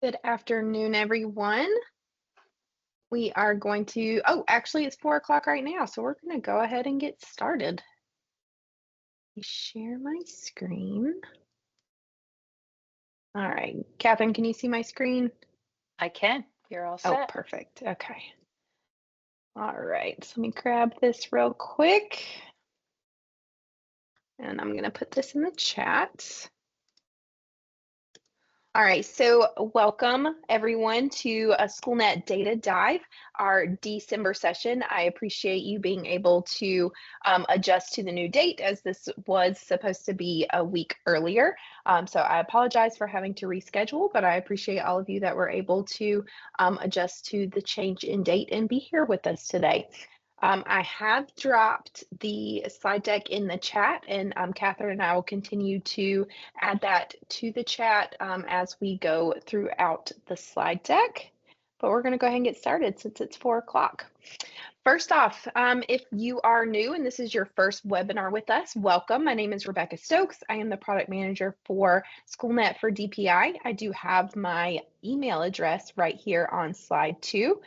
Good afternoon, everyone. We are going to, oh, actually, it's 4 o'clock right now, so we're going to go ahead and get started. Share my screen. All right, Catherine, can you see my screen? I can. You're all Oh, set. perfect. Okay. All right, so let me grab this real quick. And I'm going to put this in the chat. All right, so welcome everyone to a Schoolnet Data Dive, our December session. I appreciate you being able to adjust to the new date as this was supposed to be a week earlier. So I apologize for having to reschedule, but I appreciate all of you that were able to adjust to the change in date and be here with us today. I have dropped the slide deck in the chat, and Catherine and I will continue to add that to the chat as we go throughout the slide deck. But we're going to go ahead and get started since it's 4 o'clock. First off, if you are new and this is your first webinar with us, welcome. My name is Rebecca Stokes. I am the product manager for Schoolnet for DPI. I do have my email address right here on slide 2.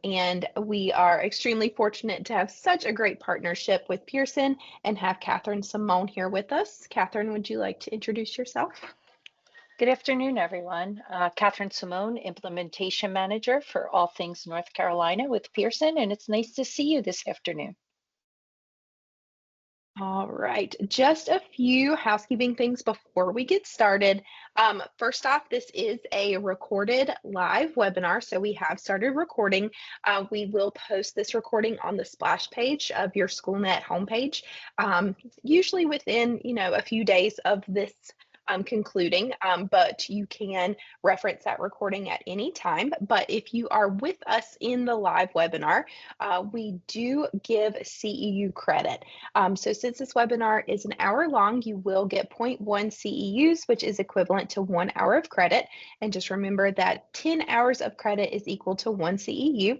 And we are extremely fortunate to have such a great partnership with Pearson and have Catherine Simone here with us. Catherine, would you like to introduce yourself? Good afternoon, everyone. Catherine Simone, Implementation Manager for all things North Carolina with Pearson, and it's nice to see you this afternoon. All right, just a few housekeeping things before we get started. First off, this is a recorded live webinar, so we have started recording. We will post this recording on the splash page of your Schoolnet homepage, usually within a few days of this concluding, but you can reference that recording at any time. But if you are with us in the live webinar, we do give CEU credit. So since this webinar is an hour long, you will get 0.1 CEUs, which is equivalent to 1 hour of credit. And just remember that 10 hours of credit is equal to 1 CEU.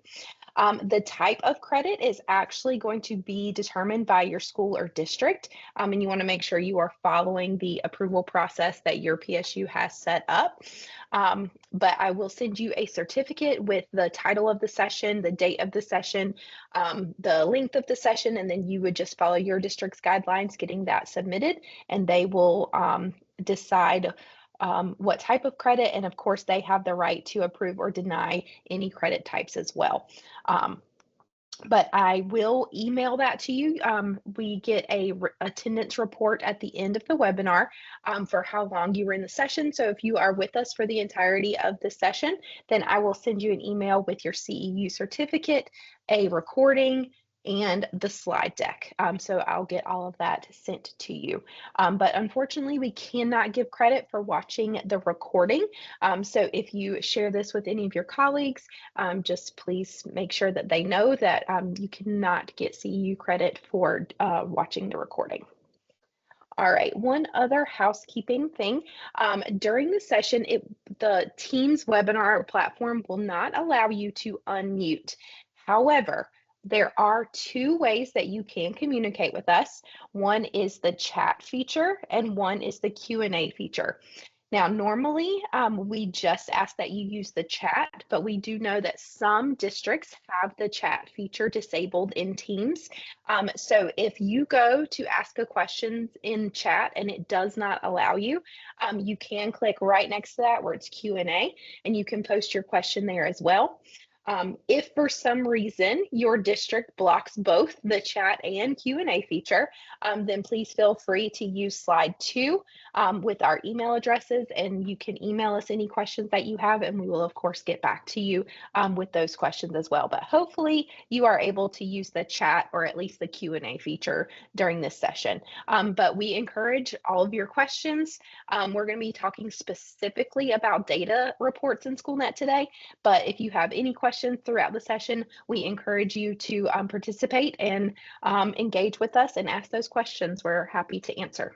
The type of credit is actually going to be determined by your school or district, and you want to make sure you are following the approval process that your PSU has set up. But I will send you a certificate with the title of the session, the date of the session, the length of the session, and then you would just follow your district's guidelines getting that submitted, and they will decide what type of credit, and of course they have the right to approve or deny any credit types as well. But I will email that to you. We get a attendance report at the end of the webinar for how long you were in the session. So if you are with us for the entirety of the session, then I will send you an email with your CEU certificate, a recording, and the slide deck. So I'll get all of that sent to you. But unfortunately, we cannot give credit for watching the recording. So if you share this with any of your colleagues, just please make sure that they know that you cannot get CEU credit for watching the recording. All right, one other housekeeping thing. During the session, the Teams webinar platform will not allow you to unmute. However, there are two ways that you can communicate with us. One is the chat feature and one is the Q&A feature. Now, normally we just ask that you use the chat, but we do know that some districts have the chat feature disabled in Teams. So if you go to ask a question in chat and it does not allow you, you can click right next to that where it's Q&A, and you can post your question there as well. If for some reason your district blocks both the chat and Q&A feature, then please feel free to use slide 2 with our email addresses, and you can email us any questions that you have, and we will of course get back to you with those questions as well. But hopefully you are able to use the chat or at least the Q&A feature during this session. But we encourage all of your questions. We're going to be talking specifically about data reports in Schoolnet today, but if you have any questions throughout the session, we encourage you to participate and engage with us and ask those questions. We're happy to answer.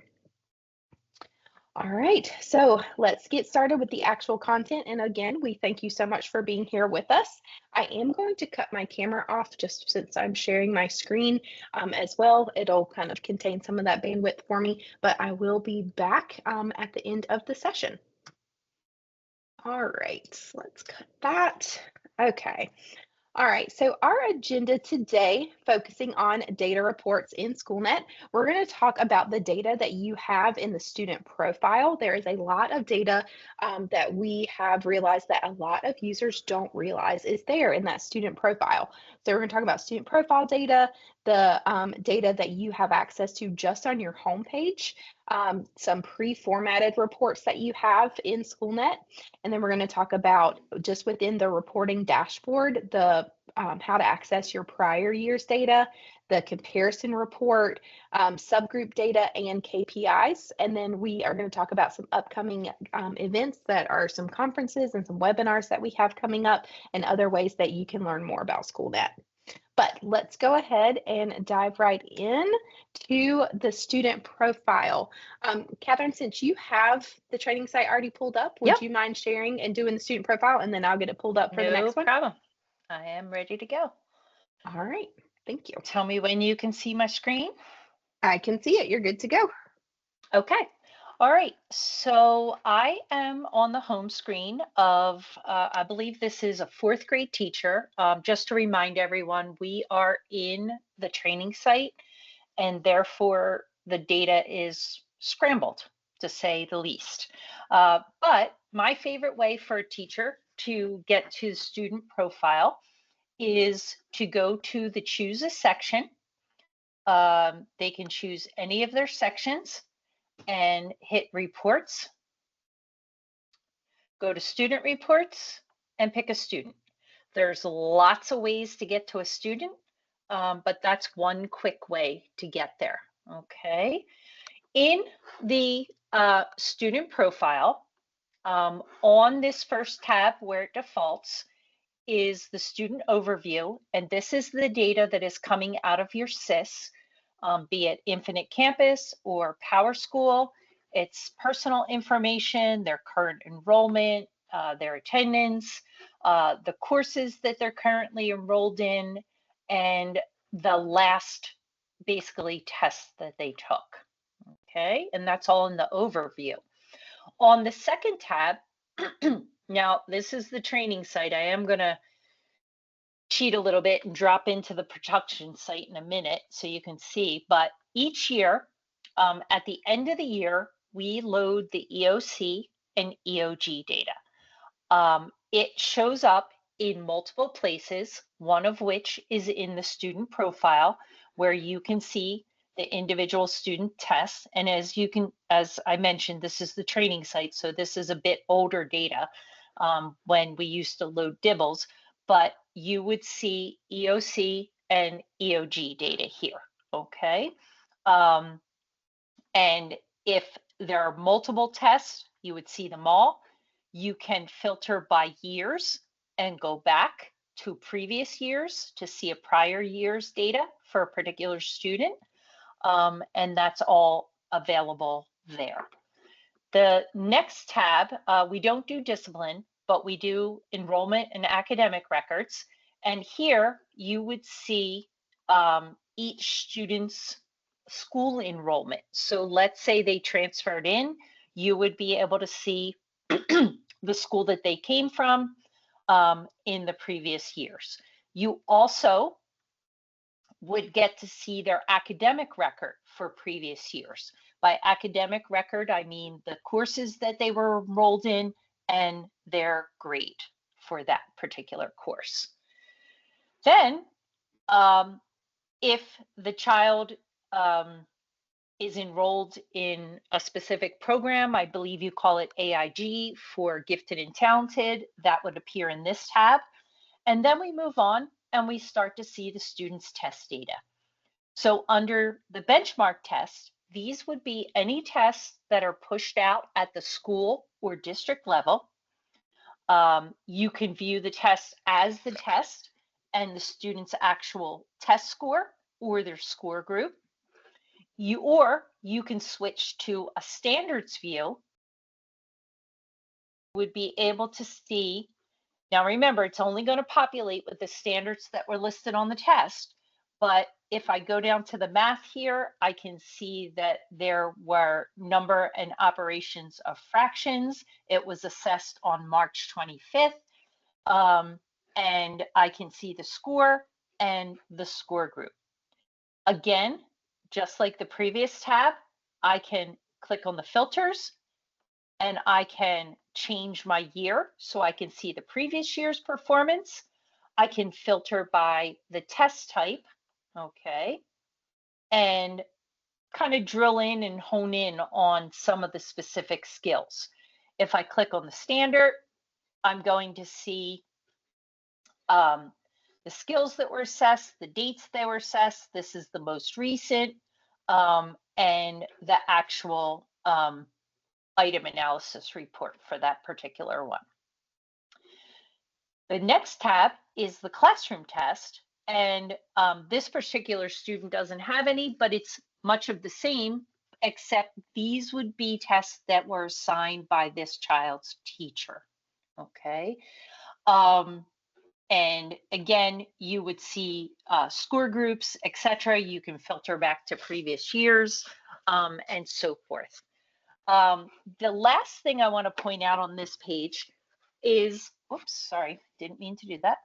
All right, so let's get started with the actual content. And again, we thank you so much for being here with us. I am going to cut my camera off just since I'm sharing my screen as well. It'll kind of contain some of that bandwidth for me, but I will be back at the end of the session. All right, let's cut that. Okay. All right, so our agenda today, focusing on data reports in Schoolnet, we're going to talk about the data that you have in the student profile. There is a lot of data that we have realized that a lot of users don't realize is there in that student profile. So we're going to talk about student profile data, the data that you have access to just on your homepage, some pre-formatted reports that you have in Schoolnet, and then we're going to talk about just within the reporting dashboard, the how to access your prior year's data, the comparison report, subgroup data, and KPIs. And then we are going to talk about some upcoming events that are some conferences and some webinars that we have coming up and other ways that you can learn more about Schoolnet. But let's go ahead and dive right in to the student profile. Catherine, since you have the training site already pulled up, would Yep, you mind sharing and doing the student profile, and then I'll get it pulled up for the no next one? problem. I am ready to go. All right, thank you. Tell me when you can see my screen. I can see it. You're good to go. Okay. All right. So I am on the home screen of, I believe this is a fourth grade teacher. Just to remind everyone, we are in the training site and therefore the data is scrambled, to say the least. But my favorite way for a teacher to get to the student profile is to go to the Choose a Section. They can choose any of their sections and hit Reports, go to Student Reports, and pick a student. There's lots of ways to get to a student, but that's one quick way to get there. Okay. In the student profile, on this first tab where it defaults is the student overview, and this is the data that is coming out of your SIS, be it Infinite Campus or Power School. It's personal information, their current enrollment, their attendance, the courses that they're currently enrolled in, and the last basically test that they took. Okay, and that's all in the overview. On the second tab, now this is the training site. I am going to cheat a little bit and drop into the production site in a minute so you can see. But each year, at the end of the year, we load the EOC and EOG data. It shows up in multiple places, one of which is in the student profile, where you can see the individual student tests. And as I mentioned, this is the training site, so this is a bit older data when we used to load DIBELS, but you would see EOC and EOG data here, okay? And if there are multiple tests, you would see them all. You can filter by years and go back to previous years to see a prior year's data for a particular student. And that's all available there. The next tab, we don't do discipline, but we do enrollment and academic records. And here you would see each student's school enrollment. So let's say they transferred in, you would be able to see the school that they came from in the previous years. You also would get to see their academic record for previous years. By academic record, I mean the courses that they were enrolled in and their grade for that particular course. Then, if the child is enrolled in a specific program, I believe you call it AIG for gifted and talented, that would appear in this tab. And then we move on and we start to see the students' test data. So under the benchmark test, these would be any tests that are pushed out at the school or district level. You can view the test as the test and the student's actual test score or their score group. Or you can switch to a standards view. Would be able to see, now remember, it's only going to populate with the standards that were listed on the test, but if I go down to the math here, I can see that there were number and operations of fractions. It was assessed on March 25th. And I can see the score and the score group. Again, just like the previous tab, I can click on the filters and I can change my year so I can see the previous year's performance. I can filter by the test type, okay, and kind of drill in and hone in on some of the specific skills. If I click on the standard, I'm going to see the skills that were assessed, the dates they were assessed. This is the most recent, and the actual item analysis report for that particular one. The next tab is the classroom test, and this particular student doesn't have any, but it's much of the same, except these would be tests that were assigned by this child's teacher, okay? And again, you would see score groups, etc. You can filter back to previous years, and so forth. The last thing I want to point out on this page is, oops, sorry, didn't mean to do that,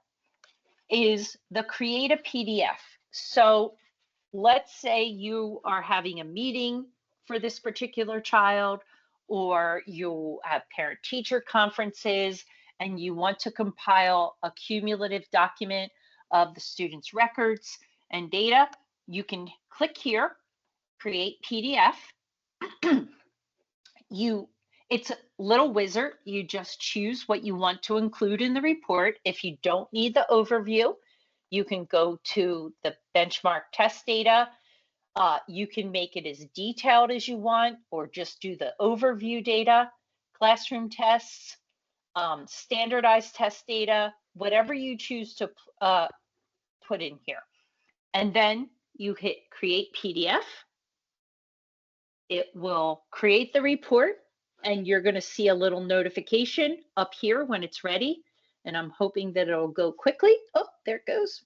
is the create a PDF. So let's say you are having a meeting for this particular child, or you have parent-teacher conferences, and you want to compile a cumulative document of the student's records and data. You can click here, create PDF. It's a little wizard. You just choose what you want to include in the report. If you don't need the overview, you can go to the benchmark test data. You can make it as detailed as you want, or just do the overview data, classroom tests, standardized test data, whatever you choose to put in here. And then you hit create PDF. It will create the report, and you're going to see a little notification up here when it's ready. And I'm hoping that it'll go quickly. Oh, there it goes.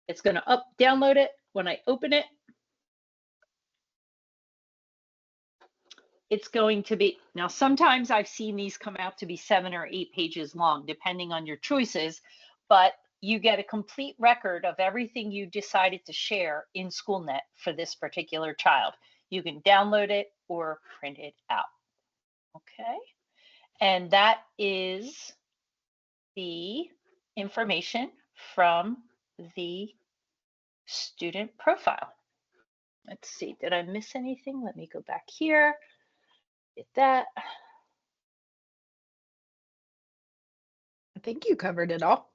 It's going to download it. When I open it, it's going to be, now sometimes I've seen these come out to be 7 or 8 pages long, depending on your choices, but you get a complete record of everything you decided to share in Schoolnet for this particular child. You can download it or print it out. Okay, and that is the information from the student profile. Let's see, did I miss anything? Let me go back here. Get that. I think you covered it all.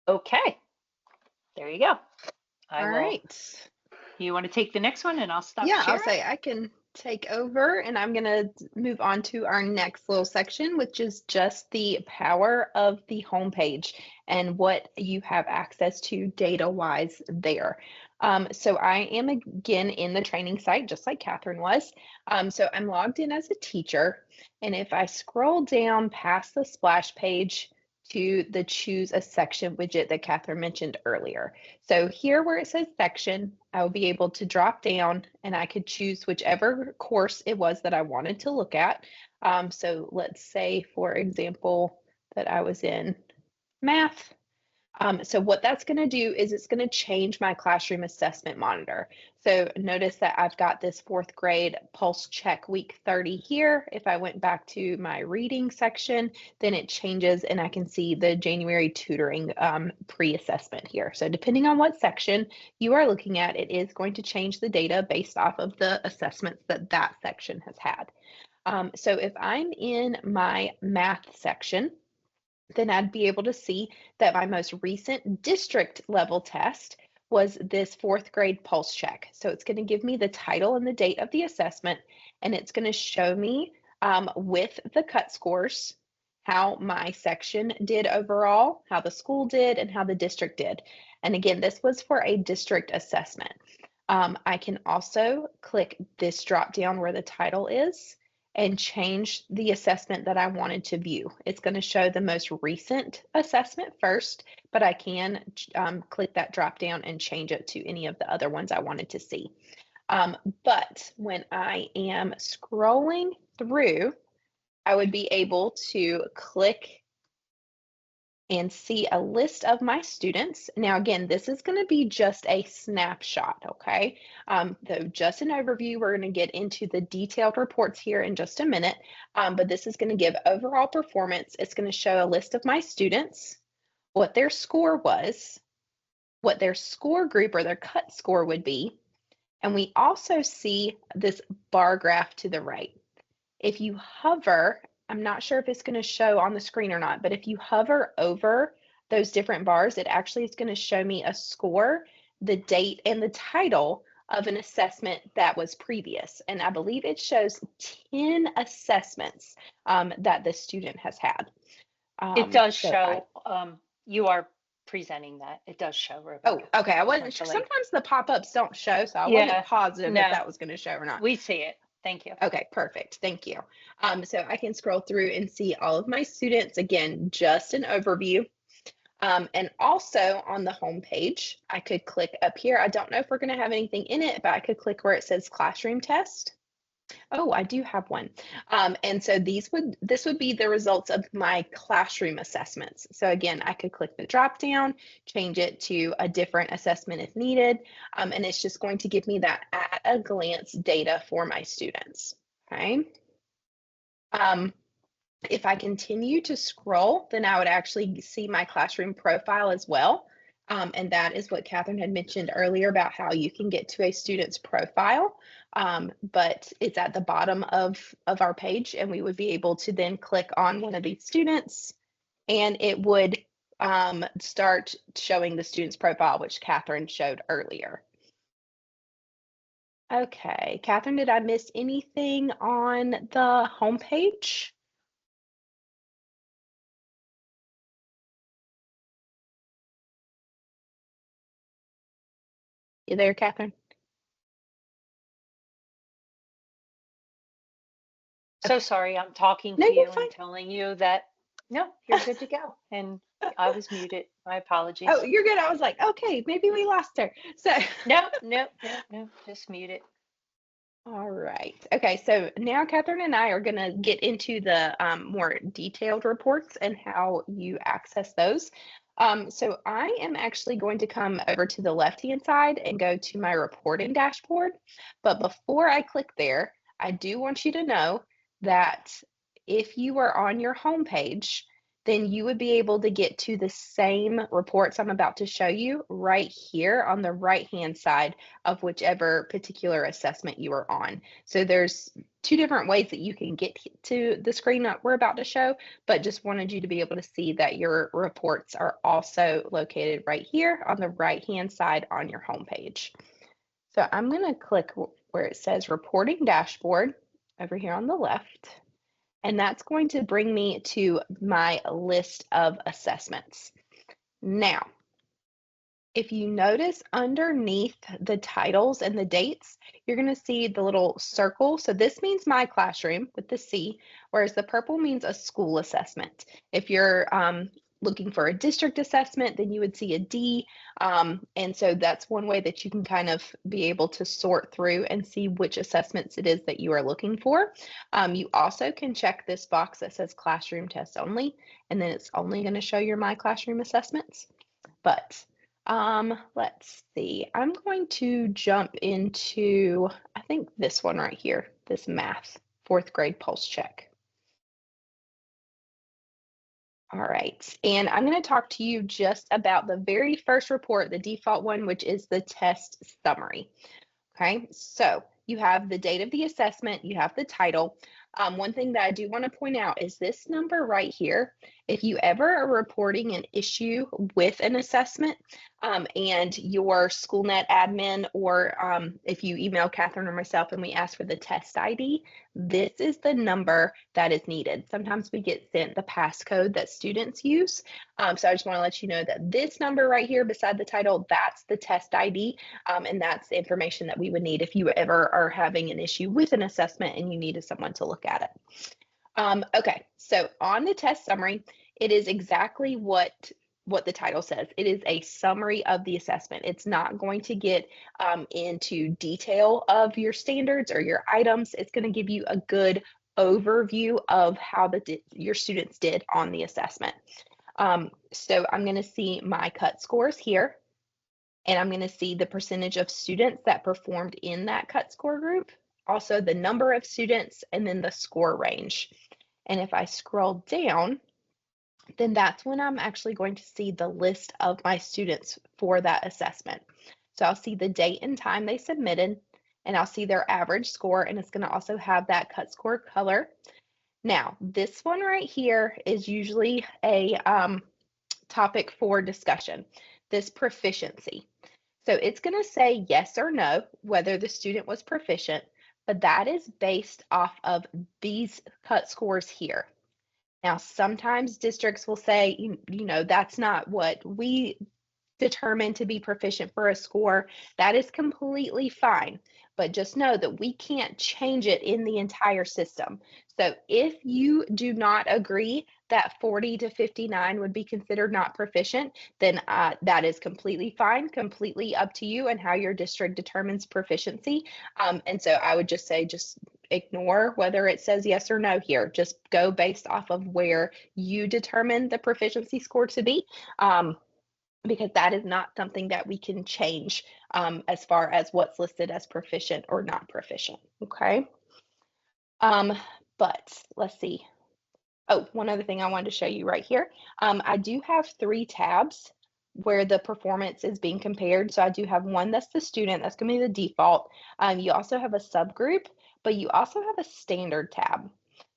Okay, there you go. All right. You want to take the next one and I'll stop Yeah, sharing? I'll say I can take over, and I'm going to move on to our next little section, which is just the power of the homepage and what you have access to data-wise there. So I am again in the training site, just like Catherine was. So I'm logged in as a teacher, and if I scroll down past the splash page to the choose a section widget that Catherine mentioned earlier. So here where it says section, I will be able to drop down and I could choose whichever course it was that I wanted to look at. So let's say, for example, that I was in math. So what that's going to do is it's going to change my classroom assessment monitor. So notice that I've got this 4th grade pulse check week 30 here. If I went back to my reading section, then it changes and I can see the January tutoring pre-assessment here. So depending on what section you are looking at, it is going to change the data based off of the assessments that that section has had. So if I'm in my math section, then I'd be able to see that my most recent district level test was this 4th grade pulse check. So it's going to give me the title and the date of the assessment, and it's going to show me with the cut scores how my section did overall, how the school did, and how the district did. And again, this was for a district assessment. I can also click this drop down where the title is, and change the assessment that I wanted to view. It's going to show the most recent assessment first, but I can click that drop down and change it to any of the other ones I wanted to see. But when I am scrolling through, I would be able to click and see a list of my students. Now, again, this is going to be just a snapshot, okay? Though just an overview, we're going to get into the detailed reports here in just a minute, but this is going to give overall performance. It's going to show a list of my students, what their score was, what their score group or their cut score would be, and we also see this bar graph to the right. If you hover, I'm not sure if it's going to show on the screen or not, but if you hover over those different bars, it actually is going to show me a score, the date, and the title of an assessment that was previous. And I believe it shows 10 assessments that the student has had. It does show, you are presenting that. It does show, Oh, Rebecca. okay. I wasn't sure. Sometimes the pop-ups don't show, so I Yeah, wasn't positive no. if that was going to show or not. We see it. Thank you. Okay, perfect. Thank you. So I can scroll through and see all of my students. Again, just an overview. And also on the home page, I could click up here. I don't know if we're going to have anything in it, but I could click where it says classroom test. Oh, I do have one. And so this would be the results of my classroom assessments. So again, I could click the drop down, change it to a different assessment if needed. And it's just going to give me that at a glance data for my students. Okay. If I continue to scroll, then I would actually see my classroom profile as well. And that is what Catherine had mentioned earlier about how you can get to a student's profile. But it's at the bottom of our page, and we would be able to then click on one of these students, and it would start showing the student's profile, which Catherine showed earlier. Okay, Catherine, did I miss anything on the home page? You there, Catherine? So sorry, I'm talking No, to you're you fine. and telling you that, no, you're good to go. And I was muted. My apologies. Oh, you're good. I was like, okay, maybe we lost her. So No, just muted. all right. Okay, so now Catherine and I are going to get into the more detailed reports and how you access those. So I am actually going to come over to the left-hand side and go to my reporting dashboard. But before I click there, I do want you to know that if you are on your home page, then you would be able to get to the same reports I'm about to show you right here on the right-hand side of whichever particular assessment you are on. So there's two different ways that you can get to the screen that we're about to show, but just wanted you to be able to see that your reports are also located right here on the right-hand side on your home page. So I'm going to click where it says reporting dashboard over here on the left. And that's going to bring me to my list of assessments. Now, if you notice underneath the titles and the dates, you're going to see the little circle. So this means my classroom with the C, whereas the purple means a school assessment. If you're looking for a district assessment, then you would see a D. And so that's one way that you can kind of be able to sort through and see which assessments it is that you are looking for. You also can check this box that says classroom test only, and then it's only going to show your my classroom assessments. But let's see. I'm going to jump into, I think this one right here, this math, 4th grade pulse check. All right, and I'm going to talk to you just about the very first report, the default one, which is the test summary. Okay, so you have the date of the assessment, you have the title. One thing that I do want to point out is this number right here If you ever are reporting an issue with an assessment, and your Schoolnet admin, or if you email Catherine or myself and we ask for the test ID, this is the number that is needed. Sometimes we get sent the passcode that students use. So I just want to let you know that this number right here beside the title, that's the test ID, and that's the information that we would need if you ever are having an issue with an assessment and you needed someone to look at it. Okay, so on the test summary, it is exactly what the title says. It is a summary of the assessment. It's not going to get into detail of your standards or your items. It's going to give you a good overview of how your students did on the assessment. So I'm going to see my cut scores here, and I'm going to see the percentage of students that performed in that cut score group, also the number of students, and then the score range. And if I scroll down, then that's when I'm actually going to see the list of my students for that assessment. So I'll see the date and time they submitted, and I'll see their average score, and it's going to also have that cut score color. Now, this one right here is usually a topic for discussion, this proficiency. So it's going to say yes or no, whether the student was proficient, but that is based off of these cut scores here. Now, sometimes districts will say, you know, that's not what we determined to be proficient for a score. That is completely fine. But just know that we can't change it in the entire system. So if you do not agree that 40 to 59 would be considered not proficient, then that is completely fine, completely up to you and how your district determines proficiency. And so I would just say, just ignore whether it says yes or no here. Just go based off of where you determine the proficiency score to be. Because that is not something that we can change as far as what's listed as proficient or not proficient, okay? But let's see. Oh, one other thing I wanted to show you right here. I do have 3 tabs where the performance is being compared. So I do have one that's the student, that's gonna be the default. You also have a subgroup, but you also have a standard tab.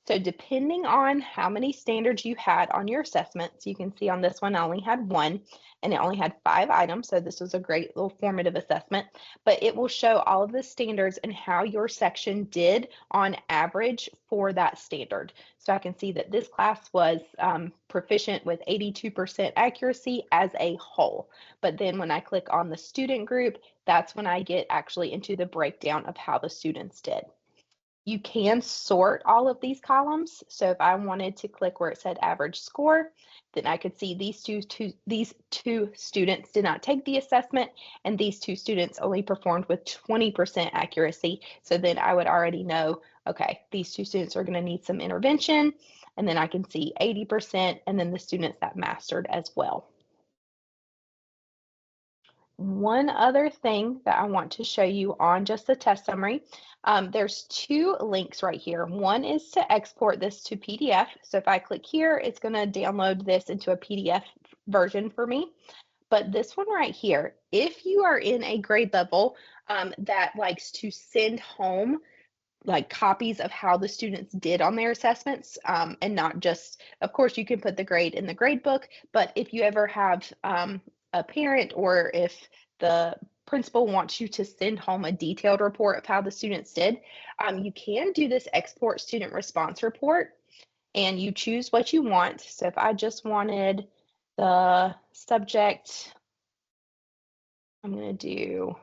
So depending on how many standards you had on your assessments, you can see on this one I only had 1, and it only had 5 items, so this was a great little formative assessment, but it will show all of the standards and how your section did on average for that standard. So I can see that this class was proficient with 82% accuracy as a whole, but then when I click on the student group, that's when I get actually into the breakdown of how the students did. You can sort all of these columns. So if I wanted to click where it said average score, then I could see these two students did not take the assessment, and these 2 students only performed with 20% accuracy. So then I would already know, okay, these 2 students are going to need some intervention, and then I can see 80%, and then the students that mastered as well. One other thing that I want to show you on just the test summary, there's 2 links right here. One is to export this to PDF. So if I click here, it's going to download this into a PDF version for me. But this one right here, if you are in a grade level that likes to send home like copies of how the students did on their assessments, and not just, of course, you can put the grade in the grade book, but if you ever have a parent, or if the principal wants you to send home a detailed report of how the students did, you can do this export student response report, and you choose what you want. So if I just wanted the subject, I'm going to do,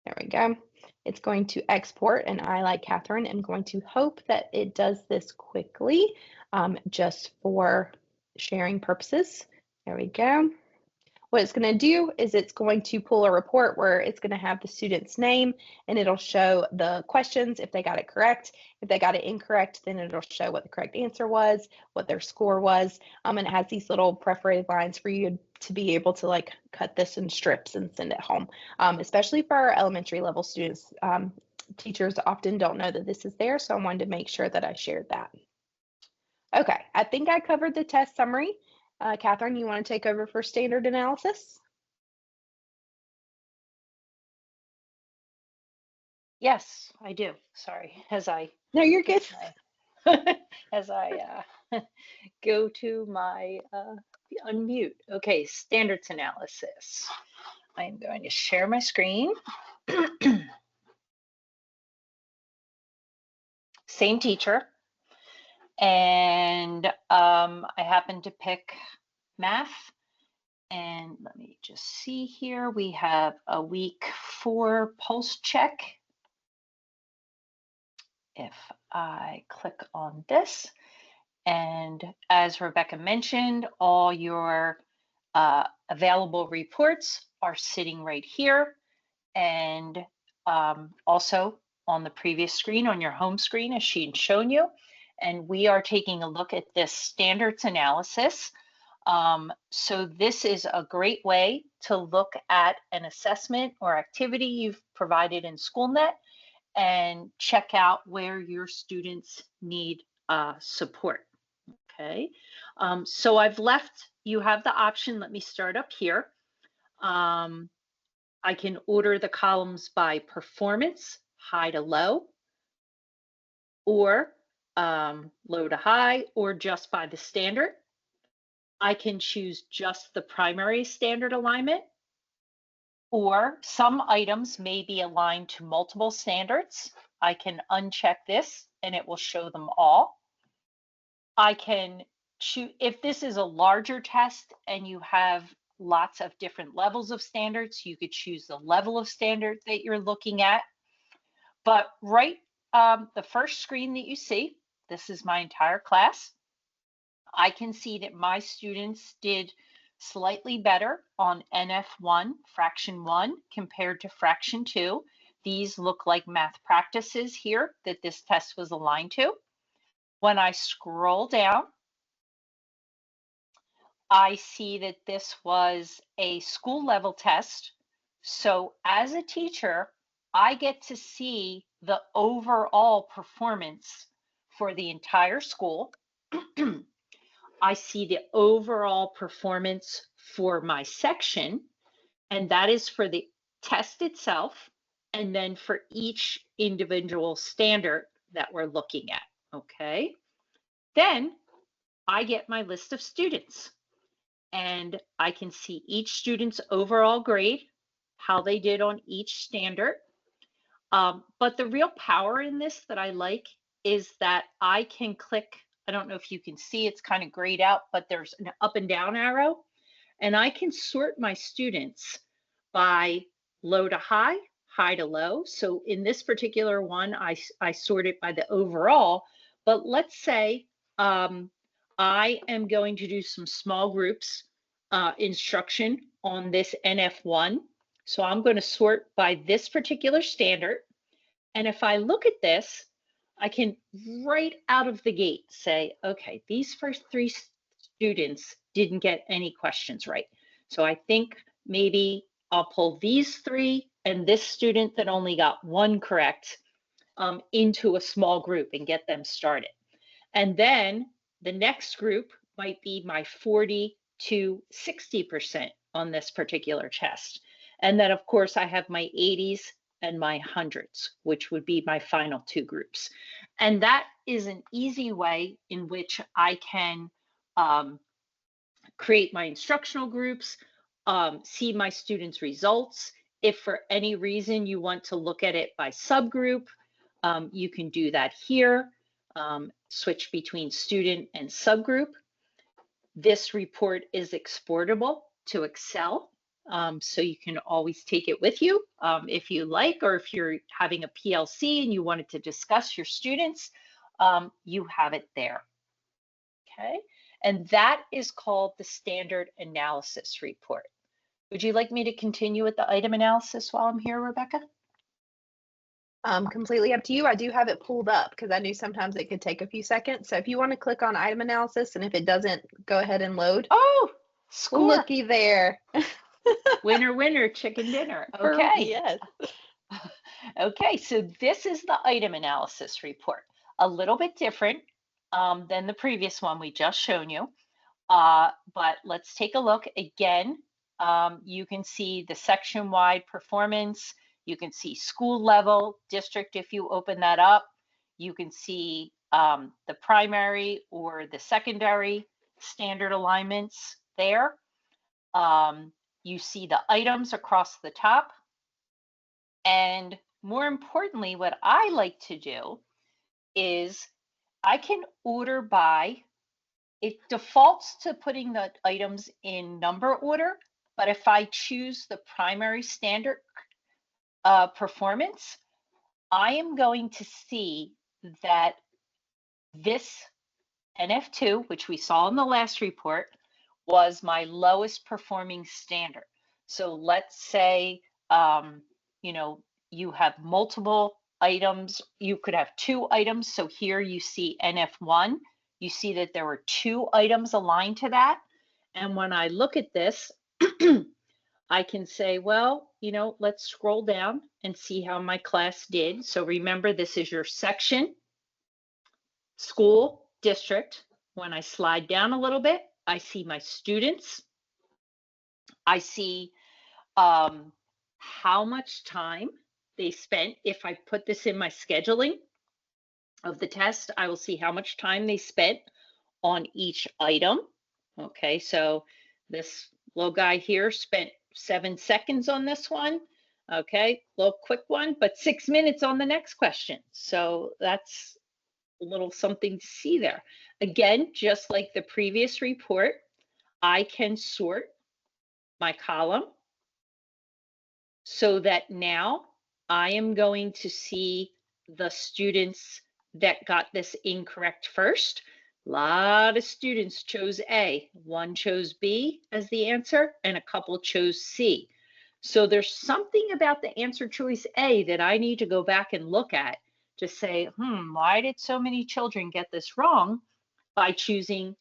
there we go. It's going to export, and I, like Catherine, am going to hope that it does this quickly, just for sharing purposes. There we go. What it's going to do is it's going to pull a report where it's going to have the student's name, and it'll show the questions if they got it correct. If they got it incorrect, then it'll show what the correct answer was, what their score was, and it has these little perforated lines for you to be able to like cut this in strips and send it home, especially for our elementary level students. Teachers often don't know that this is there, so I wanted to make sure that I shared that. Okay, I think I covered the test summary. Catherine, you want to take over for standard analysis? Yes, I do. Sorry, as I No, you're good. as I go to my unmute. Okay, standards analysis. I'm going to share my screen. Same teacher. And I happen to pick math. And let me just see here. We have a week 4 pulse check. If I click on this, and as Rebecca mentioned, all your available reports are sitting right here. And also on the previous screen, on your home screen, as she had shown you. And we are taking a look at this standards analysis. So this is a great way to look at an assessment or activity you've provided in Schoolnet and check out where your students need support. Okay, so I've left, you have the option, let me start up here. I can order the columns by performance, high to low, or low to high, or just by the standard. I can choose just the primary standard alignment, or some items may be aligned to multiple standards. I can uncheck this and it will show them all. I can choose, if this is a larger test and you have lots of different levels of standards, you could choose the level of standard that you're looking at. But right, the first screen that you see, this is my entire class. I can see that my students did slightly better on NF1, fraction 1, compared to fraction 2. These look like math practices here that this test was aligned to. When I scroll down, I see that this was a school level test. So as a teacher, I get to see the overall performance for the entire school. I see the overall performance for my section, and that is for the test itself, and then for each individual standard that we're looking at, okay? Then I get my list of students, and I can see each student's overall grade, how they did on each standard. But the real power in this that I like is that I can click, I don't know if you can see, it's kind of grayed out, but there's an up and down arrow, and I can sort my students by low to high, high to low. So in this particular one, I sort it by the overall, but let's say I am going to do some small groups instruction on this NF1. So I'm going to sort by this particular standard. And if I look at this, I can right out of the gate say, okay, these first 3 students didn't get any questions right. So I think maybe I'll pull these 3 and this student that only got 1 correct into a small group and get them started. And then the next group might be my 40 to 60% on this particular test. And then of course I have my 80s and my 100s, which would be my final 2 groups. And that is an easy way in which I can create my instructional groups, see my students' results. If for any reason you want to look at it by subgroup, you can do that here. Switch between student and subgroup. This report is exportable to Excel, so you can always take it with you if you like, or if you're having a PLC and you wanted to discuss your students, you have it there. Okay, and that is called the standard analysis report. Would you like me to continue with the item analysis while I'm here, Rebecca? Completely up to you. I do have it pulled up because I knew sometimes it could take a few seconds. So if you want to click on item analysis, and if it doesn't, go ahead and load. Oh, score. Looky there. Winner, winner, chicken dinner. Okay. Yes. Okay, so this is the item analysis report. A little bit different than the previous one we just shown you. But let's take a look again. You can see the section-wide performance. You can see school level, district if you open that up. You can see the primary or the secondary standard alignments there. You see the items across the top. And more importantly, what I like to do is I can order by, it defaults to putting the items in number order, but if I choose the primary standard performance, I am going to see that this NF2, which we saw in the last report, was my lowest performing standard. So let's say, you know, you have multiple items. You could have 2 items. So here you see NF1. You see that there were 2 items aligned to that. And when I look at this, I can say, well, let's scroll down and see how my class did. So remember, this is your section, school, district. When I slide down a little bit, I see my students. I see how much time they spent. If I put this in my scheduling of the test, I will see how much time they spent on each item. Okay, so this little guy here spent 7 seconds on this one. Okay, little quick one, but 6 minutes on the next question. So that's a little something to see there. Again, just like the previous report, I can sort my column so that now I am going to see the students that got this incorrect first. A lot of students chose A, one chose B as the answer, and a couple chose C. So there's something about the answer choice A that I need to go back and look at to say, why did so many children get this wrong by choosing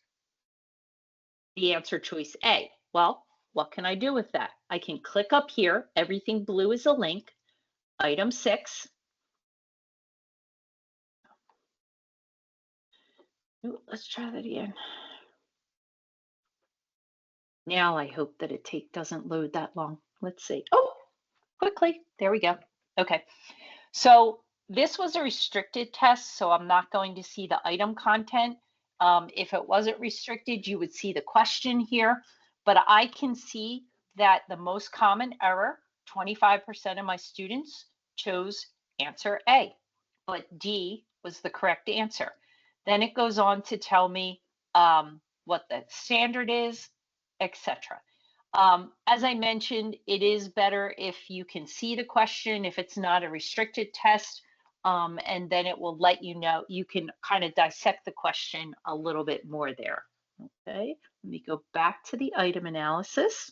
the answer choice A? Well, what can I do with that? I can click up here. Everything blue is a link. Item 6. Ooh, let's try that again. Now I hope that it doesn't load that long. Let's see. Oh, quickly. There we go. Okay. So this was a restricted test, so I'm not going to see the item content. If it wasn't restricted, you would see the question here, but I can see that the most common error, 25% of my students chose answer A, but D was the correct answer. Then it goes on to tell me what the standard is, etc. As I mentioned, it is better if you can see the question, if it's not a restricted test, and then it will let you know, you can kind of dissect the question a little bit more there. Okay, let me go back to the item analysis.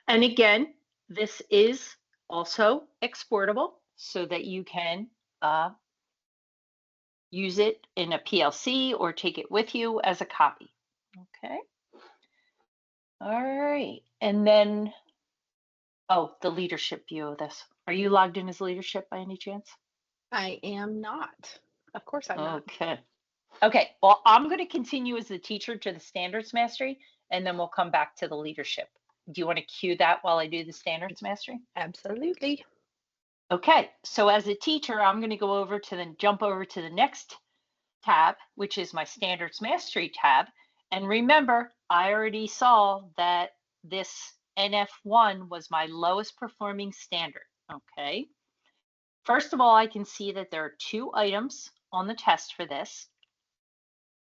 And again, this is also exportable so that you can use it in a PLC or take it with you as a copy. Okay. All right. And then, oh, the leadership view of this. Are you logged in as leadership by any chance? I am not. Of course I'm not. Okay. Okay. Well, I'm going to continue as the teacher to the standards mastery, and then we'll come back to the leadership. Do you want to cue that while I do the standards mastery? Absolutely. Okay. So as a teacher, I'm going to go over to jump over to the next tab, which is my standards mastery tab. And remember, I already saw that this NF1 was my lowest performing standard. Okay. First of all, I can see that there are 2 items on the test for this.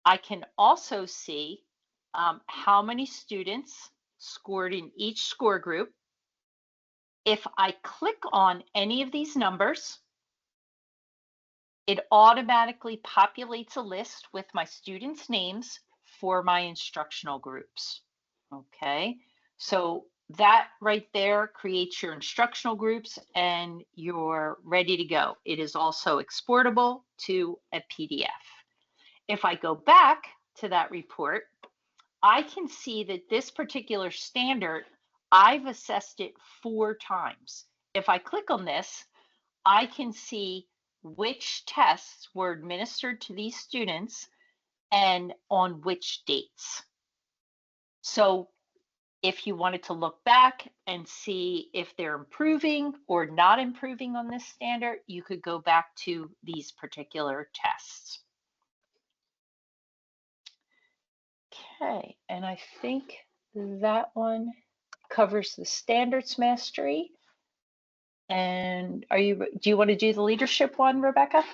I can also see how many students scored in each score group. If I click on any of these numbers, it automatically populates a list with my students' names for my instructional groups. Okay, so that right there creates your instructional groups and you're ready to go. It is also exportable to a PDF. If I go back to that report, I can see that this particular standard, I've assessed it 4 times. If I click on this, I can see which tests were administered to these students and on which dates. So If you wanted to look back and see if they're improving or not improving on this standard, you could go back to these particular tests. Okay, and I think that one covers the standards mastery. And do you want to do the leadership one, Rebecca?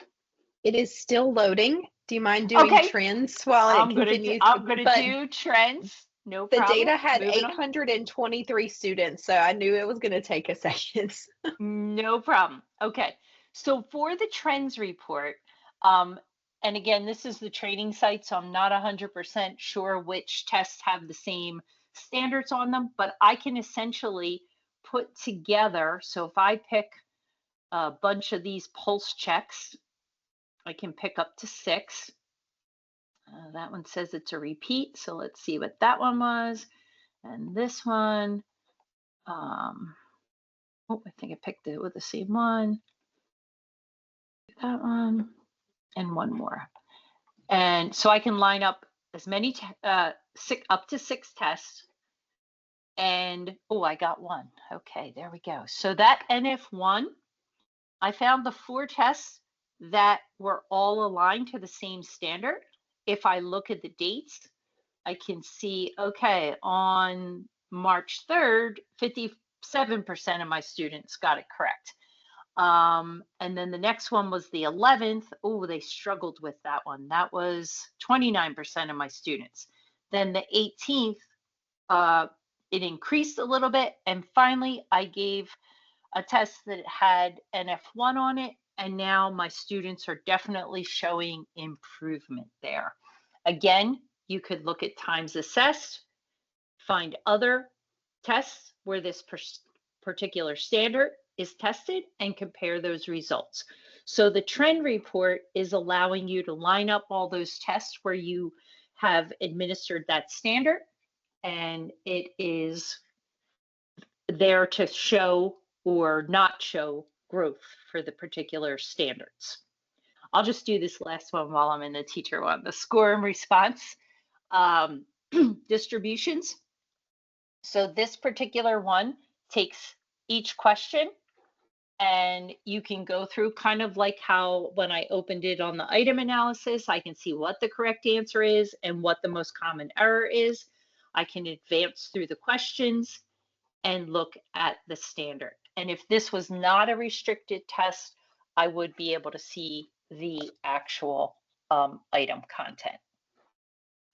It is still loading. Do you mind doing Okay, trends while it continues? I'm gonna But do trends. No the problem. data had Moving on. 823 students, so I knew it was going to take a second. No problem. Okay. So for the trends report, um, and again, this is the training site, so I'm not 100% sure which tests have the same standards on them, but I can essentially put together. So if I pick a bunch of these pulse checks, I can pick up to 6. That one says it's a repeat, so let's see what that one was. And this one, oh, I think I picked it with the same one. That one, and one more. And so I can line up as many, up to 6 tests. And, oh, I got one. Okay, there we go. So that NF1, I found the 4 tests that were all aligned to the same standard. If I look at the dates, I can see, okay, on March 3rd, 57% of my students got it correct. And then the next one was the 11th. Oh, they struggled with that one. That was 29% of my students. Then the 18th, it increased a little bit. And finally, I gave a test that had NF1 on it. And now my students are definitely showing improvement there. Again, you could look at times assessed, find other tests where this particular standard is tested and compare those results. So the trend report is allowing you to line up all those tests where you have administered that standard, and it is there to show or not show growth for the particular standards. I'll just do this last one while I'm in the teacher one, the score and response distributions. So this particular one takes each question, and you can go through kind of like how when I opened it on the item analysis, I can see what the correct answer is and what the most common error is. I can advance through the questions and look at the standard. And if this was not a restricted test, I would be able to see the actual item content.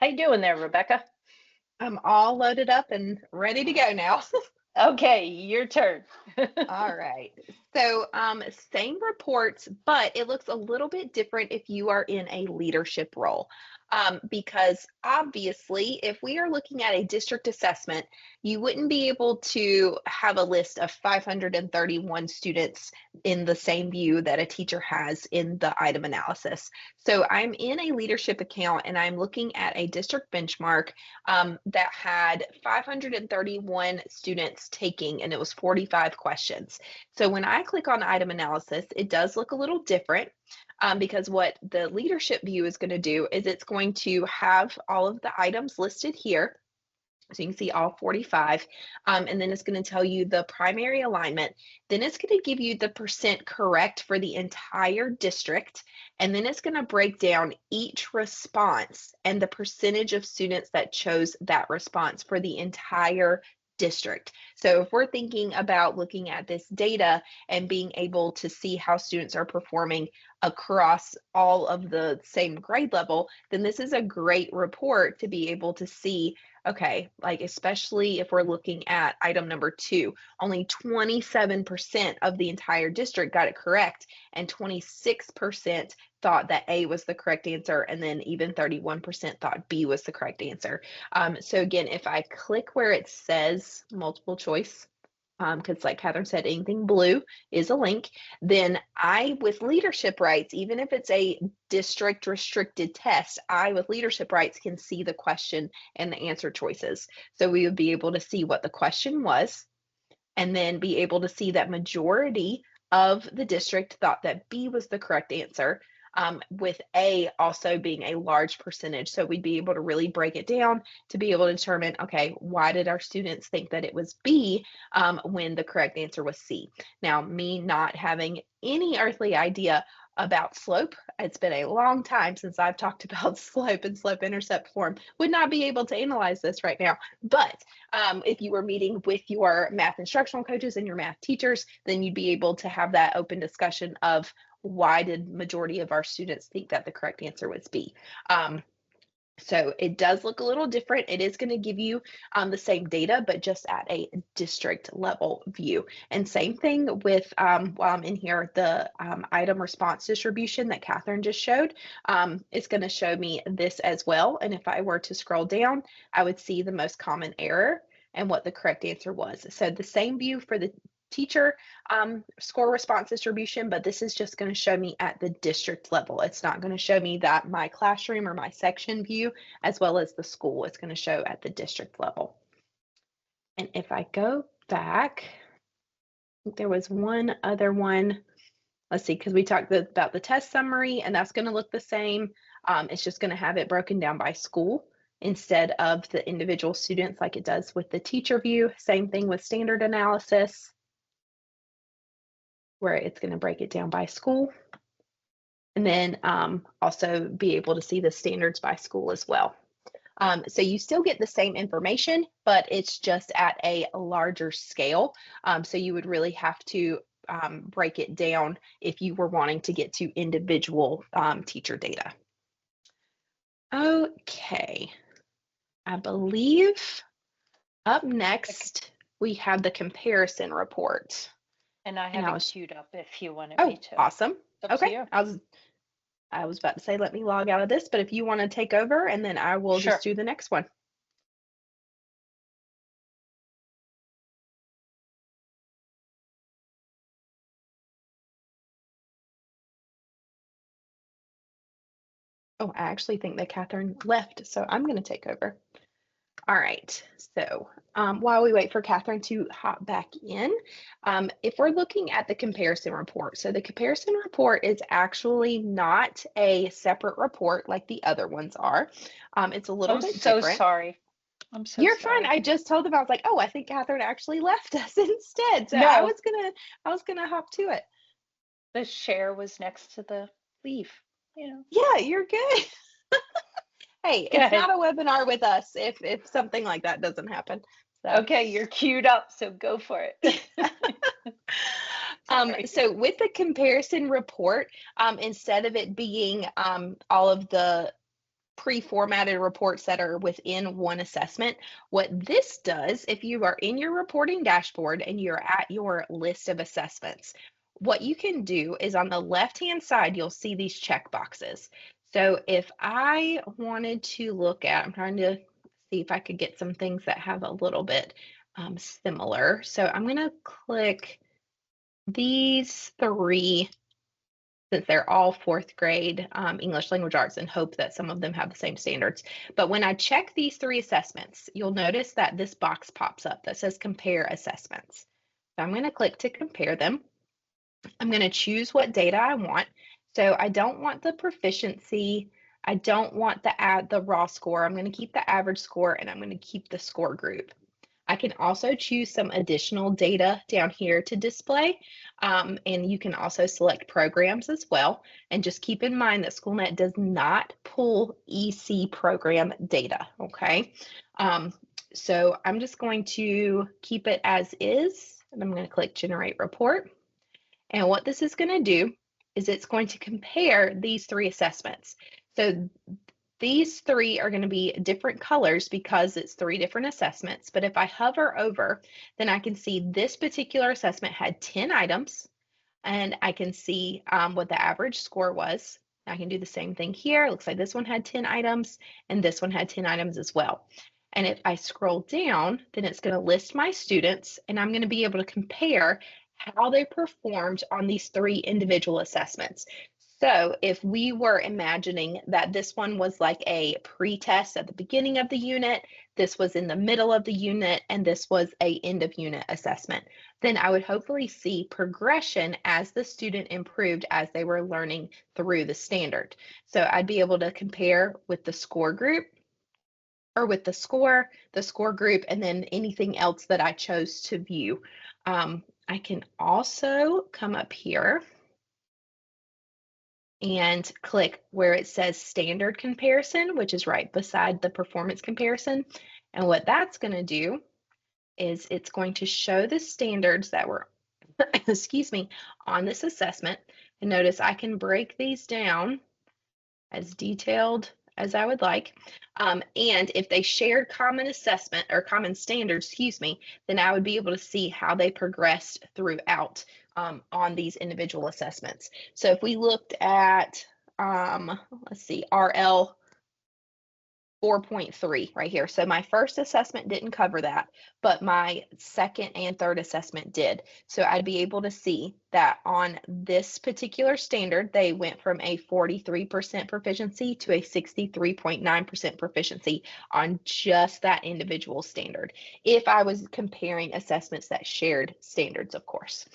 How you doing there, Rebecca? I'm all loaded up and ready to go now. Okay, your turn. All right. So, same reports, but it looks a little bit different if you are in a leadership role. Because obviously, if we are looking at a district assessment, you wouldn't be able to have a list of 531 students in the same view that a teacher has in the item analysis. So, I'm in a leadership account and I'm looking at a district benchmark that had 531 students taking, and it was 45 questions. So when I click on item analysis, it does look a little different because what the leadership view is going to do is it's going to have all of the items listed here. So you can see all 45, and then it's going to tell you the primary alignment. Then it's going to give you the percent correct for the entire district, and then it's going to break down each response and the percentage of students that chose that response for the entire district. So if we're thinking about looking at this data and being able to see how students are performing across all of the same grade level, then this is a great report to be able to see, okay, like especially if we're looking at item number 2, only 27% of the entire district got it correct, and 26% thought that A was the correct answer, and then even 31% thought B was the correct answer. So again, if I click where it says multiple choice, because like Catherine said, anything blue is a link, then I, with leadership rights, even if it's a district restricted test, I, with leadership rights, can see the question and the answer choices. So we would be able to see what the question was, and then be able to see that majority of the district thought that B was the correct answer. with A also being a large percentage. So we'd be able to really break it down to be able to determine, okay, why did our students think that it was B when the correct answer was C? Now, me not having any earthly idea about slope, it's been a long time since I've talked about slope and slope intercept form, would not be able to analyze this right now. But if you were meeting with your math instructional coaches and your math teachers, then you'd be able to have that open discussion of why did majority of our students think that the correct answer was B. So it does look a little different. It is going to give you the same data, but just at a district level view. And same thing with, while I'm in here, the item response distribution that Catherine just showed is going to show me this as well. And if I were to scroll down, I would see the most common error and what the correct answer was. So the same view for the teacher score response distribution, but this is just going to show me at the district level. It's not going to show me that my classroom or my section view as well as the school. It's going to show at the district level. And if I go back, I think there was one other one. Let's see, because we talked about the test summary, and that's going to look the same. It's just going to have it broken down by school instead of the individual students like it does with the teacher view. Same thing with standard analysis, where it's going to break it down by school. And then also be able to see the standards by school as well. So you still get the same information, but it's just at a larger scale. So you would really have to break it down if you were wanting to get to individual teacher data. Okay, I believe up next we have the comparison report. And I have it queued up if you wanted me to. Awesome. Okay. I was about to say, let me log out of this, but if you want to take over, and then I will just do the next one. Oh, I actually think that Catherine left, so I'm going to take over. All right, so while we wait for Catherine to hop back in, if we're looking at the comparison report, so the comparison report is actually not a separate report like the other ones are. It's a little bit different. I'm so sorry. I'm so You're sorry. fine. I just told them, I was like, oh, I think Catherine actually left us instead. So no. I was gonna hop to it. The share was next to the leave, you know. Yeah, you're good. Hey, it's not a webinar with us if something like that doesn't happen. So. Okay, you're queued up, so go for it. So with the comparison report, instead of it being all of the pre-formatted reports that are within one assessment, what this does, if you are in your reporting dashboard and you're at your list of assessments, what you can do is on the left-hand side, you'll see these check boxes. So if I wanted to look at, I'm trying to see if I could get some things that have a little bit similar. So I'm going to click these three, since they're all fourth grade English language arts, and hope that some of them have the same standards. But when I check these three assessments, you'll notice that this box pops up that says compare assessments. So I'm going to click to compare them. I'm going to choose what data I want. So I don't want the proficiency. I don't want the raw score. I'm going to keep the average score, and I'm going to keep the score group. I can also choose some additional data down here to display, and you can also select programs as well. And just keep in mind that Schoolnet does not pull EC program data, okay? So I'm just going to keep it as is, and I'm going to click Generate Report. And what this is going to do is it's going to compare these three assessments. So these three are going to be different colors because it's three different assessments. But if I hover over, then I can see this particular assessment had 10 items, and I can see what the average score was. I can do the same thing here. It looks like this one had 10 items, and this one had 10 items as well. And if I scroll down, then it's going to list my students, and I'm going to be able to compare how they performed on these three individual assessments. So if we were imagining that this one was like a pre-test at the beginning of the unit, this was in the middle of the unit, and this was a end of unit assessment, then I would hopefully see progression as the student improved as they were learning through the standard. So I'd be able to compare with the score group or with the score group, and then anything else that I chose to view. I can also come up here and click where it says standard comparison, which is right beside the performance comparison. And what that's going to do is it's going to show the standards that were, excuse me, on this assessment. And notice I can break these down as detailed as I would like. And if they shared common assessment or common standards, excuse me, then I would be able to see how they progressed throughout on these individual assessments. So if we looked at, let's see, RL 4.3 right here. So my first assessment didn't cover that, but my second and third assessment did. So I'd be able to see that on this particular standard, they went from a 43% proficiency to a 63.9% proficiency on just that individual standard. If I was comparing assessments that shared standards, of course.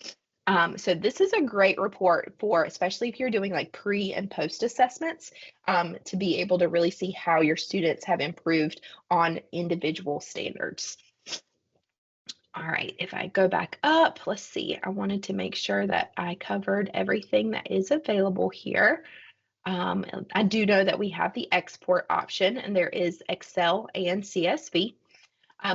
So this is a great report for, especially if you're doing like pre and post assessments, to be able to really see how your students have improved on individual standards. All right, if I go back up, let's see, I wanted to make sure that I covered everything that is available here. I do know that we have the export option, and there is Excel and CSV.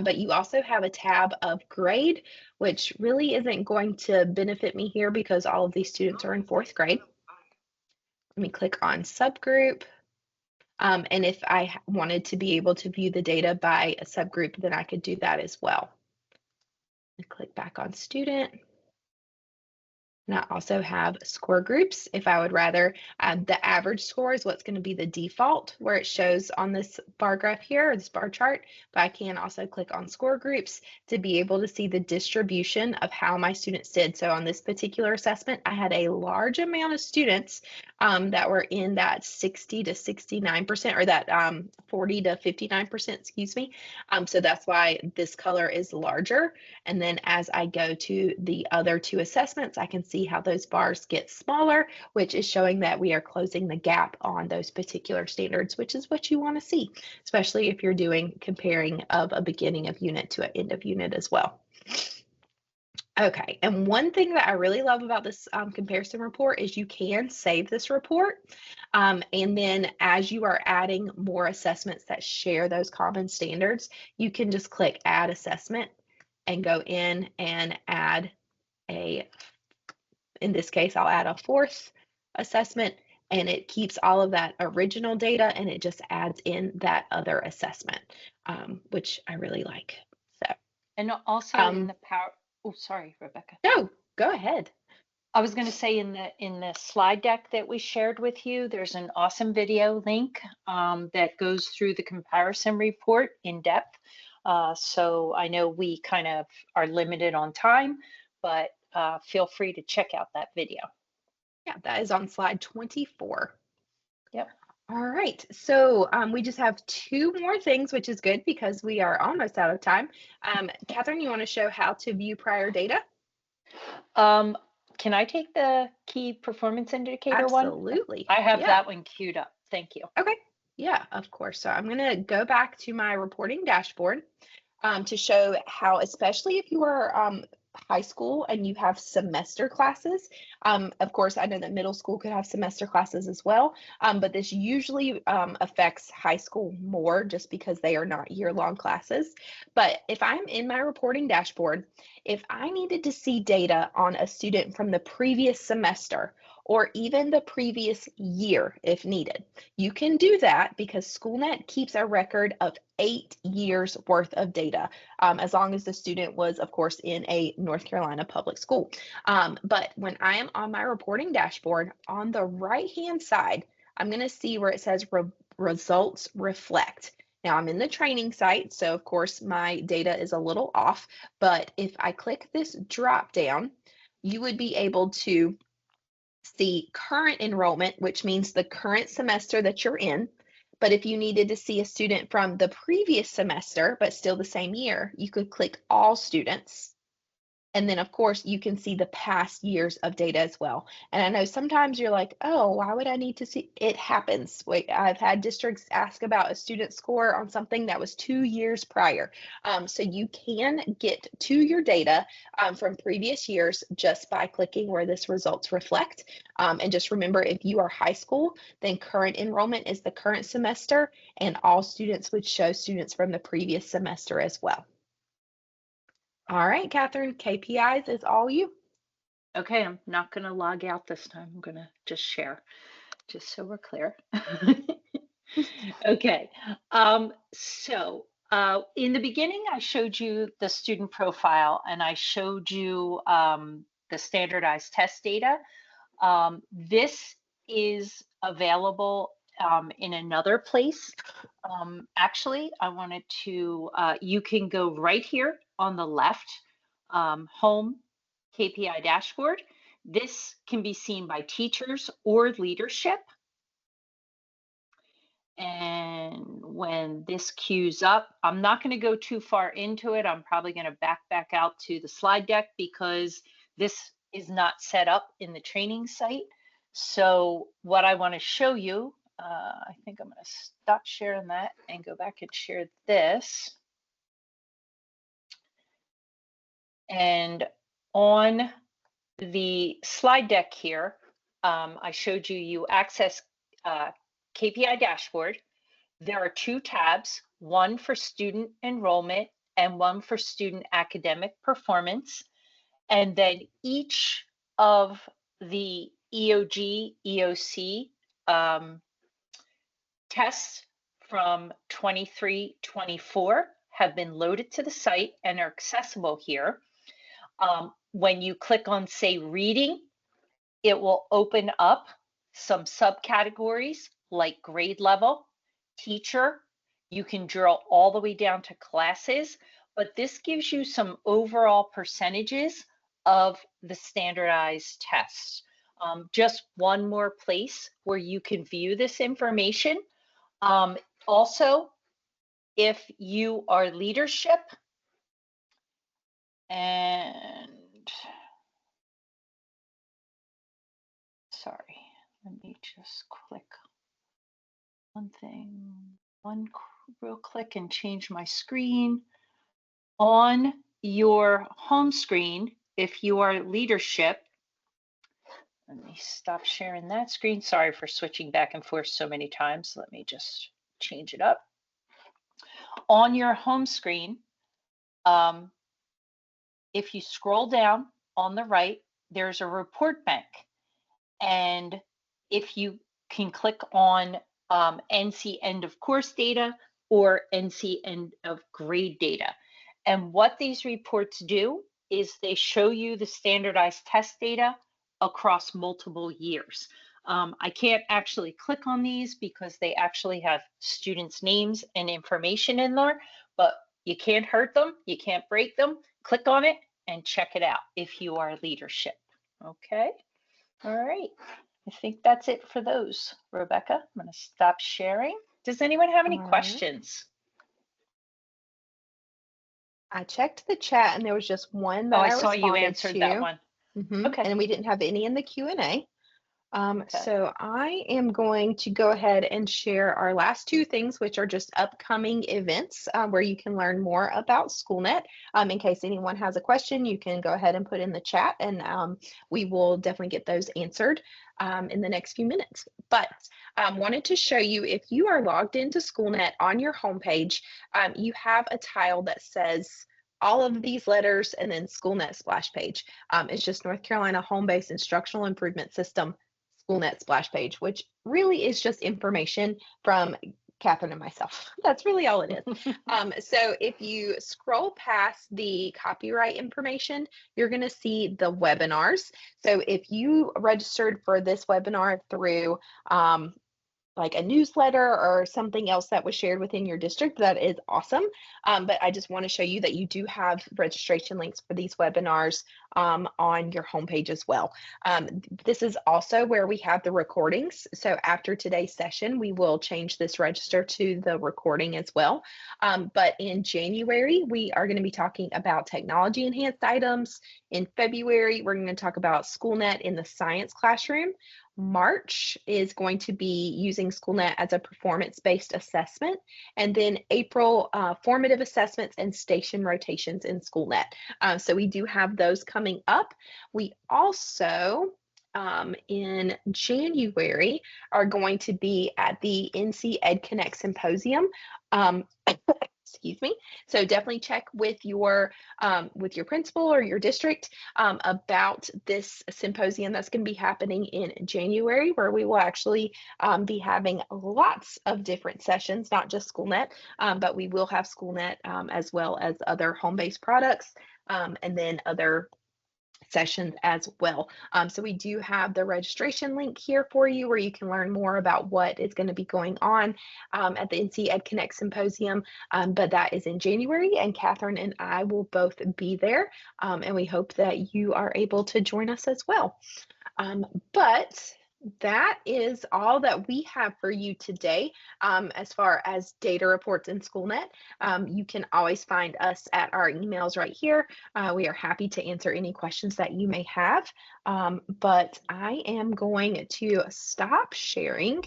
But you also have a tab of grade, which really isn't going to benefit me here because all of these students are in fourth grade. Let me click on subgroup. And if I wanted to be able to view the data by a subgroup, then I could do that as well. And click back on student. And I also have score groups if I would rather. The average score is what's going to be the default where it shows on this bar graph here, or this bar chart, but I can also click on score groups to be able to see the distribution of how my students did. So on this particular assessment, I had a large amount of students that were in that 60 to 69%, or that 40 to 59%, excuse me. So that's why this color is larger. And then as I go to the other two assessments, I can see how those bars get smaller, which is showing that we are closing the gap on those particular standards, which is what you want to see, especially if you're doing comparing of a beginning of unit to an end of unit as well. Okay, and one thing that I really love about this comparison report is you can save this report. And then as you are adding more assessments that share those common standards, you can just click add assessment and go in and add in this case, I'll add a fourth assessment, and it keeps all of that original data and it just adds in that other assessment, which I really like. So, And also in the oh, sorry, Rebecca. no, go ahead. I was going to say in the slide deck that we shared with you, there's an awesome video link that goes through the comparison report in depth. So I know we kind of are limited on time, but feel free to check out that video. Yeah, that is on slide 24. Yep. All right, so we just have two more things, which is good because we are almost out of time. Catherine, you want to show how to view prior data? Can I take the key performance indicator one? Absolutely. I have Yeah. that one queued up. Thank you. Okay. Yeah, of course. So I'm going to go back to my reporting dashboard to show how, especially if you are high school and you have semester classes. Of course, I know that middle school could have semester classes as well, but this usually affects high school more just because they are not year-long classes. But if I'm in my reporting dashboard, if I needed to see data on a student from the previous semester or even the previous year if needed, you can do that because Schoolnet keeps a record of 8 years worth of data, as long as the student was, of course, in a North Carolina public school. But when I am on my reporting dashboard, on the right-hand side, I'm going to see where it says results reflect. Now I'm in the training site, so of course my data is a little off, but if I click this drop down, you would be able to see current enrollment, which means the current semester that you're in. But if you needed to see a student from the previous semester, but still the same year, you could click all students. And then, of course, you can see the past years of data as well. And I know sometimes you're like, oh, why would I need to see? It happens. Wait, I've had districts ask about a student score on something that was 2 years prior. So you can get to your data from previous years just by clicking where this results reflect. And just remember, if you are high school, then current enrollment is the current semester, and all students would show students from the previous semester as well. All right, Catherine, KPIs is all you. Okay, I'm not going to log out this time. I'm going to just share, just so we're clear. Okay, in the beginning, I showed you the student profile and I showed you the standardized test data. This is available in another place. Actually, I wanted to, you can go right here on the left, home KPI dashboard. This can be seen by teachers or leadership. And when this queues up, I'm not going to go too far into it. I'm probably going to back out to the slide deck because this is not set up in the training site. So what I want to show you, I think I'm going to stop sharing that and go back and share this. And on the slide deck here, I showed you, you access KPI dashboard. There are two tabs, one for student enrollment and one for student academic performance. And then each of the EOG, EOC tests from 23-24 have been loaded to the site and are accessible here. When you click on, say, reading, it will open up some subcategories like grade level, teacher. You can drill all the way down to classes, but this gives you some overall percentages of the standardized tests. Just one more place where you can view this information. Also, if you are leadership, and sorry, let me just click one thing, one real click and change my screen. On your home screen, if you are leadership, let me stop sharing that screen. Sorry for switching back and forth so many times. Let me just change it up. On your home screen, if you scroll down on the right, there's a report bank. And if you can click on NC end of course data or NC end of grade data. And what these reports do is they show you the standardized test data across multiple years. I can't actually click on these because they actually have students' names and information in there, but you can't hurt them, you can't break them. Click on it and check it out if you are leadership. Okay, all right. I think that's it for those, Rebecca. I'm going to stop sharing. Does anyone have any questions? I checked the chat and there was just one that I I saw you responded answered to. that one. Okay. And we didn't have any in the Q&A. Okay. So I am going to go ahead and share our last two things, which are just upcoming events where you can learn more about Schoolnet. In case anyone has a question, you can go ahead and put in the chat and we will definitely get those answered in the next few minutes. But wanted to show you, if you are logged into Schoolnet on your homepage, you have a tile that says all of these letters and then Schoolnet splash page. It's just North Carolina Home-Based Instructional Improvement System Schoolnet splash page, which really is just information from Catherine and myself. That's really all it is. So if you scroll past the copyright information, you're going to see the webinars. So if you registered for this webinar through like a newsletter or something else that was shared within your district, that is awesome. But I just want to show you that you do have registration links for these webinars on your homepage as well. This is also where we have the recordings. So after today's session, we will change this register to the recording as well. But in January, we are going to be talking about technology enhanced items. In February, we're going to talk about Schoolnet in the science classroom. March is going to be using Schoolnet as a performance-based assessment. And then April, formative assessments and station rotations in Schoolnet. So we do have those coming up. We also, in January, are going to be at the NC Ed Connect Symposium. Excuse me. So definitely check with your principal or your district about this symposium that's going to be happening in January, where we will actually be having lots of different sessions, not just Schoolnet, but we will have Schoolnet as well as other home-based products and then other sessions as well. So we do have the registration link here for you where you can learn more about what is going to be going on at the NC Ed Connect Symposium, but that is in January, and Catherine and I will both be there, and we hope that you are able to join us as well. But that is all that we have for you today as far as data reports in Schoolnet. You can always find us at our emails right here. We are happy to answer any questions that you may have, but I am going to stop sharing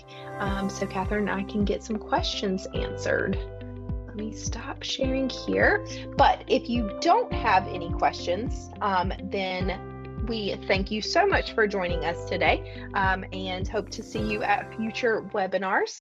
so Catherine and I can get some questions answered. Let me stop sharing here. But if you don't have any questions, then we thank you so much for joining us today and hope to see you at future webinars.